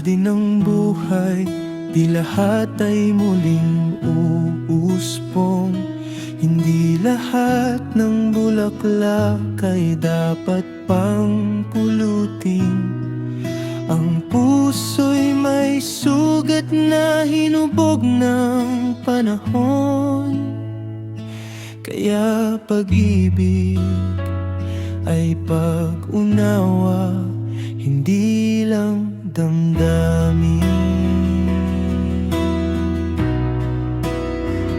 hardin ng buhay, di lahat ay muling uuspong. Hindi lahat ng bulaklak ay dapat pang pulutin. Ang puso'y may sugat na hinubog ng panahon. Kaya pag-ibig ay pag-unawa, hindi lang damdamin.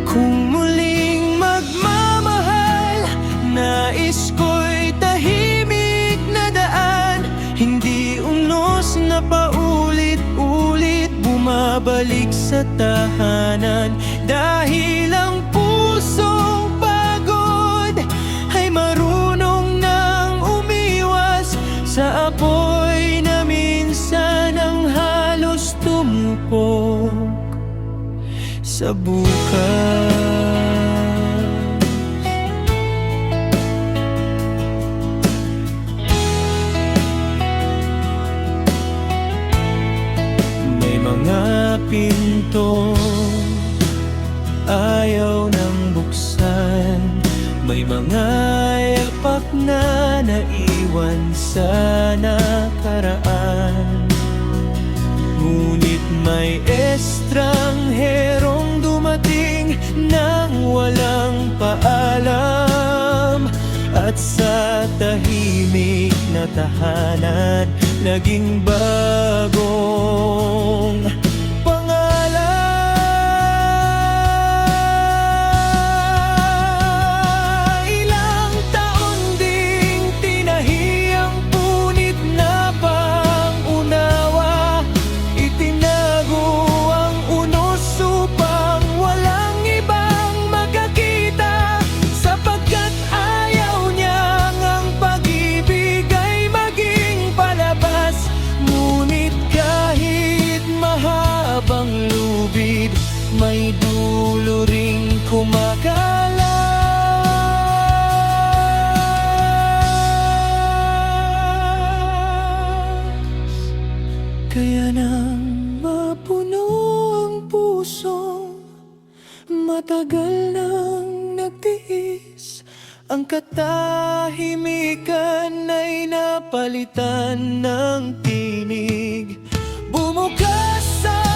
Kung muling magmamahal, nais ko'y tahimik na daan, hindi unos na paulit-ulit bumabalik sa tahanan. Dahil ang pusong pagod ay marunong nang umiwas sa apoy na minsan ang halos tumupok sa bukas. May mga pinto ayaw nang buksan, may mga yapak na naiwan sa nakaraan. Ngunit may estrangherong dumating nang walang paalam, at sa tahimik na tahanan naging bagong may dulo ring kumakalas. Kaya nang mapuno ang pusong matagal nang nagtiis, ang katahimikan ay napalitan ng tinig. Bumukas sa